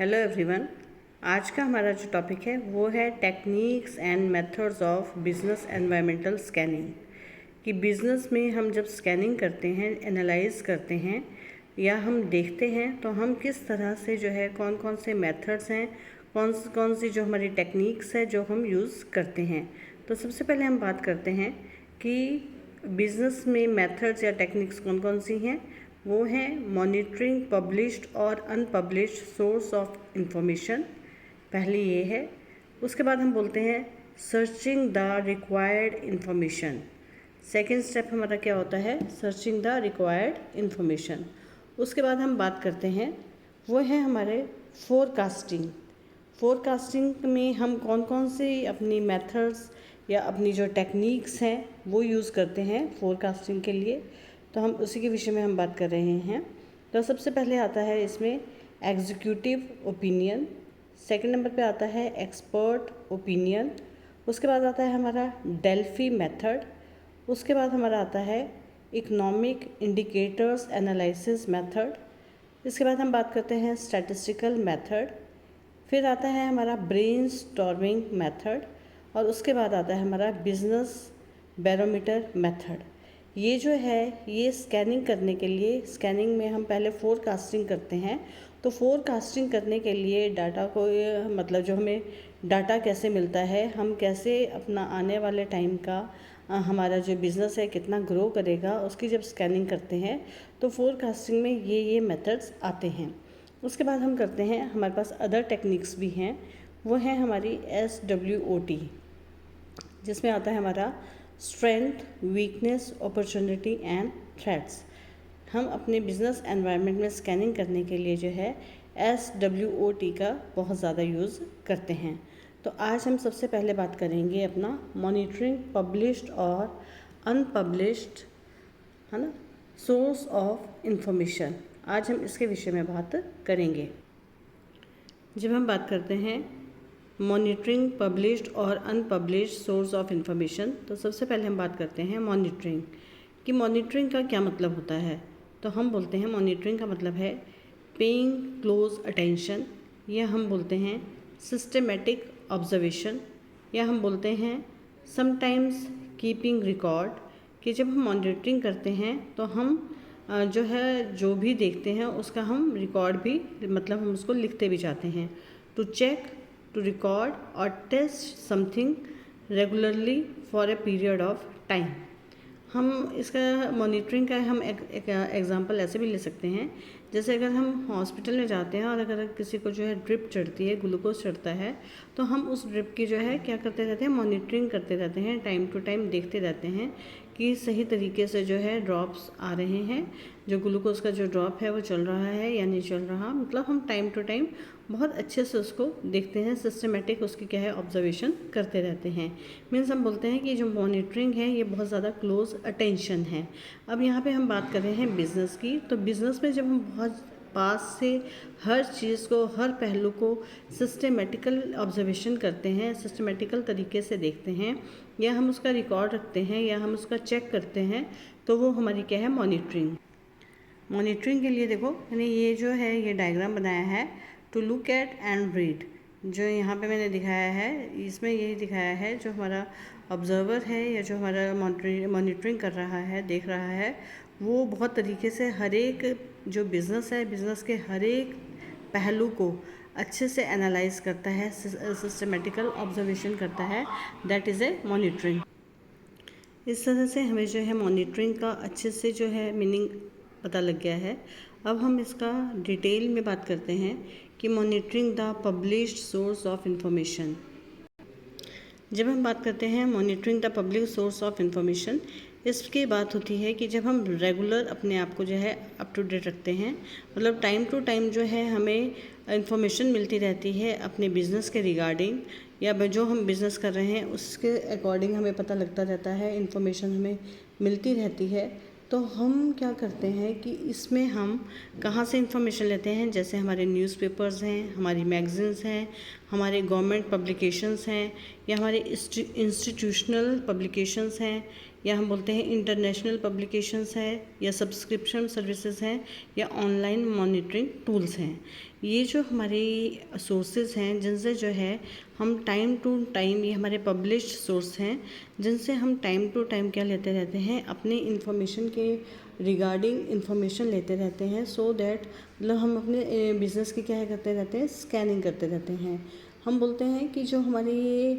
Hello everyone. आज का हमारा जो टॉपिक है वो है techniques and methods of business environmental scanning. कि बिज़नेस में हम जब स्कैनिंग करते हैं, एनालाइज करते हैं या हम देखते हैं तो हम किस तरह से जो है कौन कौन से मेथड्स हैं, कौन सी जो हमारी टेक्निक्स है जो हम यूज़ करते हैं। तो सबसे पहले हम बात करते हैं कि बिज़नेस में मेथड्स या टेक्निक्स कौन कौन सी हैं। वो हैं मॉनिटरिंग पब्लिश्ड और अनपब्लिश्ड सोर्स ऑफ इंफॉर्मेशन, पहली ये है। उसके बाद हम बोलते हैं searching the required information. Second step हमारा क्या होता है, सर्चिंग द रिक्वायर्ड इंफॉर्मेशन। उसके बाद हम बात करते हैं वो है हमारे फोरकास्टिंग। फोरकास्टिंग में हम कौन कौन से अपनी मेथड्स या अपनी जो टेक्निक्स हैं वो यूज़ करते हैं फोरकास्टिंग के लिए, तो हम उसी के विषय में हम बात कर रहे हैं। तो सबसे पहले आता है इसमें एग्जीक्यूटिव ओपिनियन, सेकंड नंबर पे आता है एक्सपर्ट ओपिनियन, उसके बाद आता है हमारा डेल्फी मेथड, उसके बाद हमारा आता है इकोनॉमिक इंडिकेटर्स एनालिसिस मेथड, इसके बाद हम बात करते हैं स्टैटिस्टिकल मेथड, फिर आता है हमारा ब्रेनस्टॉर्मिंग मेथड और उसके बाद आता है हमारा बिजनेस बैरोमीटर मेथड। ये जो है ये स्कैनिंग करने के लिए, स्कैनिंग में हम पहले फोरकास्टिंग करते हैं। तो फोरकास्टिंग करने के लिए डाटा को मतलब जो हमें डाटा कैसे मिलता है, हम कैसे अपना आने वाले टाइम का हमारा जो बिज़नेस है कितना ग्रो करेगा, उसकी जब स्कैनिंग करते हैं तो फोरकास्टिंग में ये मेथड्स आते हैं। उसके बाद हम करते हैं, हमारे पास अदर टेक्निक्स भी हैं, वो है हमारी SWOT, जिसमें आता है हमारा strength, weakness, opportunity and threats. हम अपने बिजनेस एनवायरनमेंट में स्कैनिंग करने के लिए जो है SWOT का बहुत ज़्यादा यूज़ करते हैं। तो आज हम सबसे पहले बात करेंगे अपना मॉनिटरिंग पब्लिश्ड और अनपब्लिश्ड, है ना, सोर्स ऑफ इंफॉर्मेशन। आज हम इसके विषय में बात करेंगे। जब हम बात करते हैं मॉनिटरिंग पब्लिश्ड और अनपब्लिश्ड सोर्स ऑफ इंफॉर्मेशन, तो सबसे पहले हम बात करते हैं मॉनिटरिंग कि मॉनिटरिंग का क्या मतलब होता है। तो हम बोलते हैं मॉनिटरिंग का मतलब है पेइंग क्लोज अटेंशन, या हम बोलते हैं सिस्टमेटिक ऑब्जर्वेशन, या हम बोलते हैं समटाइम्स कीपिंग रिकॉर्ड। कि जब हम मॉनिटरिंग करते हैं तो हम जो है जो भी देखते हैं उसका हम रिकॉर्ड भी, मतलब हम उसको लिखते भी जाते हैं। टू चेक, टू रिकॉर्ड और test something regularly for a period of time. हम इसका मॉनिटरिंग का हम एक एग्जांपल ऐसे भी ले सकते हैं, जैसे अगर हम हॉस्पिटल में जाते हैं और अगर किसी को जो है ड्रिप चढ़ती है, ग्लूकोज चढ़ता है, तो हम उस ड्रिप की जो है क्या करते रहते हैं, मॉनिटरिंग करते रहते हैं, टाइम टू टाइम देखते रहते हैं कि सही तरीके से जो है ड्रॉप्स आ रहे हैं, जो ग्लूकोज का जो ड्रॉप है वो चल रहा है या नहीं चल रहा। मतलब हम टाइम टू टाइम बहुत अच्छे से उसको देखते हैं, सिस्टमेटिक उसकी क्या है ऑब्जर्वेशन करते रहते हैं। मीन्स हम बोलते हैं कि जो मॉनिटरिंग है ये बहुत ज़्यादा क्लोज अटेंशन है। अब यहाँ पे हम बात कर रहे हैं बिज़नेस की। तो बिज़नेस में जब हम बहुत पास से हर चीज़ को, हर पहलू को सिस्टमेटिकल ऑब्जर्वेशन करते हैं, सिस्टमेटिकल तरीके से देखते हैं, या हम उसका रिकॉर्ड रखते हैं, या हम उसका चेक करते हैं, तो वो हमारी क्या है मॉनिटरिंग। मॉनिटरिंग के लिए देखो मैंने ये जो है ये डायग्राम बनाया है, to look at and read. जो यहाँ पे मैंने दिखाया है इसमें यही दिखाया है, जो हमारा ऑब्जर्वर है या जो हमारा मॉनिटरिंग कर रहा है, देख रहा है, वो बहुत तरीके से हर एक जो बिज़नेस है, बिज़नेस के हर एक पहलू को अच्छे से एनालाइज करता है, सिस्टमेटिकल ऑब्जर्वेशन करता है, दैट इज़ ए मॉनिटरिंग। इस तरह से हमें जो है मॉनिटरिंग का अच्छे से जो है मीनिंग पता लग गया है। अब हम इसका डिटेल में बात करते हैं कि monitoring the published source of information. जब हम बात करते हैं monitoring the public source of information, इसकी बात होती है कि जब हम रेगुलर अपने आप को जो है अप टू डेट रखते हैं, मतलब टाइम टू टाइम जो है हमें इंफॉर्मेशन मिलती रहती है अपने बिज़नेस के रिगार्डिंग, या जो हम बिज़नेस कर रहे हैं उसके अकॉर्डिंग हमें पता लगता रहता है, इंफॉर्मेशन हमें मिलती रहती है। तो हम क्या करते हैं कि इसमें हम कहाँ से इंफॉर्मेशन लेते हैं, जैसे हमारे न्यूज़पेपर्स हैं, हमारी मैगज़ीन्स हैं, हमारे गवर्नमेंट पब्लिकेशंस हैं, या हमारे इंस्टीट्यूशनल पब्लिकेशंस हैं, या हम बोलते हैं इंटरनेशनल पब्लिकेशंस है, या सब्सक्रिप्शन सर्विसेज हैं, या ऑनलाइन मॉनिटरिंग टूल्स हैं। ये जो हमारी सोर्सेज हैं जिनसे जो है हम टाइम टू टाइम, ये हमारे पब्लिश्ड सोर्स हैं जिनसे हम टाइम टू टाइम क्या लेते रहते हैं, अपने इन्फॉर्मेशन के रिगार्डिंग इन्फॉर्मेशन लेते रहते हैं, सो दैट मतलब हम अपने बिज़नेस की क्या करते रहते हैं, स्कैनिंग करते रहते हैं। हम बोलते हैं कि जो हमारे ये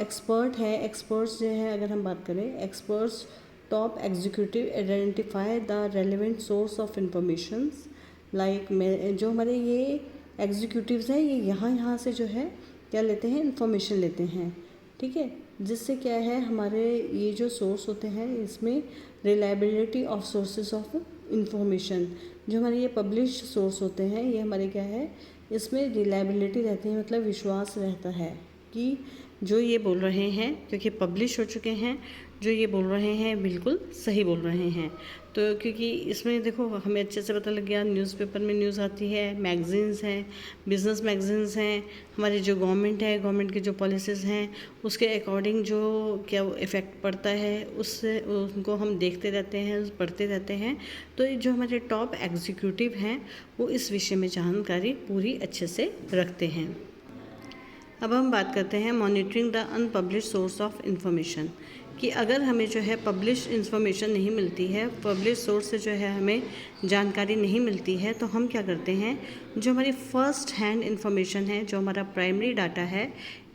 एक्सपर्ट है, एक्सपर्ट्स जो है, अगर हम बात करें experts top executive identify the relevant source of information like जो हमारे ये एग्जीक्यूटिव्स हैं ये यहाँ से जो है क्या लेते हैं, इंफॉर्मेशन लेते हैं, ठीक है। जिससे क्या है हमारे ये जो सोर्स होते हैं इसमें reliability of sources of information, जो हमारे ये पब्लिश सोर्स होते हैं ये हमारे क्या है, इसमें रिलायबिलिटी रहती है, मतलब विश्वास रहता है कि जो ये बोल रहे हैं, क्योंकि पब्लिश हो चुके हैं, जो ये बोल रहे हैं बिल्कुल सही बोल रहे हैं। तो क्योंकि इसमें देखो हमें अच्छे से पता लग गया, न्यूज़पेपर में न्यूज़ आती है, मैगज़ीन्स हैं, बिज़नेस मैगज़ीन्स हैं, हमारी जो गवर्नमेंट है, गवर्नमेंट की जो पॉलिसीज़ हैं उसके अकॉर्डिंग जो क्या इफ़ेक्ट पड़ता है उससे उनको हम देखते रहते हैं, पढ़ते रहते हैं। तो जो हमारे टॉप एग्जीक्यूटिव हैं वो इस विषय में जानकारी पूरी अच्छे से रखते हैं। अब हम बात करते हैं monitoring the unpublish source of information, कि अगर हमें जो है पब्लिश इंफॉर्मेशन नहीं मिलती है, पब्लिश सोर्स से जो है हमें जानकारी नहीं मिलती है, तो हम क्या करते हैं, जो हमारी फर्स्ट हैंड इंफॉर्मेशन है, जो हमारा प्राइमरी डाटा है,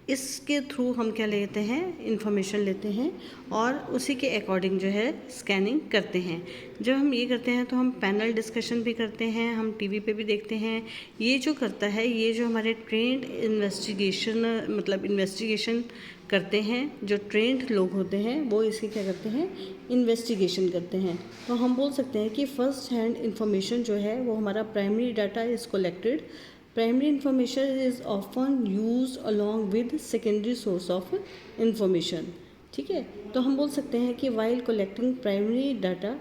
इसके थ्रू हम क्या लेते हैं, इंफॉर्मेशन लेते हैं और उसी के अकॉर्डिंग जो है स्कैनिंग करते हैं। जब हम ये करते हैं तो हम पैनल डिस्कशन भी करते हैं, हम टीवी पे भी देखते हैं। ये जो करता है, ये जो हमारे ट्रेंड इन्वेस्टिगेशन मतलब इन्वेस्टिगेशन करते हैं, जो ट्रेंड लोग होते हैं वो इसकी क्या करते हैं, इन्वेस्टिगेशन करते हैं। तो हम बोल सकते हैं कि फर्स्ट हैंड इंफॉर्मेशन जो है वो हमारा primary data is collected, primary information is often used along with secondary source of information, ठीक है। तो हम बोल सकते हैं कि while collecting primary data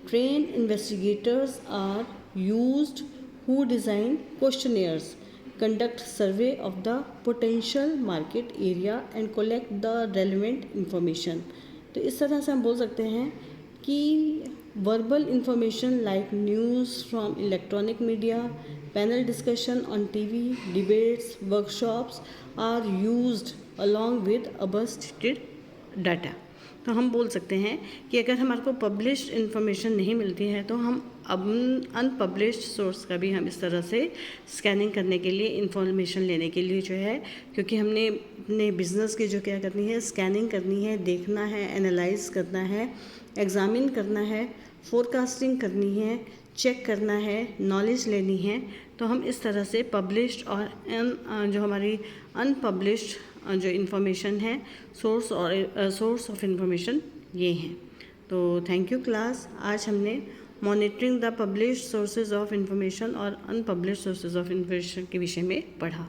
train investigators are used who design questionnaires, conduct survey of the potential market area and collect the relevant information। तो इस तरह से हम बोल सकते हैं कि verbal information like news from electronic media, panel discussion on TV, debates, workshops are used along with above stated data। तो हम बोल सकते हैं कि अगर हमारे को पब्लिश्ड इन्फॉर्मेशन नहीं मिलती है तो हम अब अनपब्लिश्ड सोर्स का भी हम इस तरह से स्कैनिंग करने के लिए, इन्फॉर्मेशन लेने के लिए जो है, क्योंकि हमने अपने बिज़नेस की जो क्या करनी है, स्कैनिंग करनी है, देखना है, एनालाइज करना है, एग्ज़ामिन करना है, फोरकास्टिंग करनी है, चेक करना है, नॉलेज लेनी है। तो हम इस तरह से पब्लिश्ड और जो हमारी अनपब्लिश्ड जो इन्फॉर्मेशन है, सोर्स ऑफ इंफॉर्मेशन ये हैं। तो थैंक यू क्लास। आज हमने monitoring the published sources of information और अनपब्लिश्ड सोर्सेज ऑफ इंफॉर्मेशन के विषय में पढ़ा।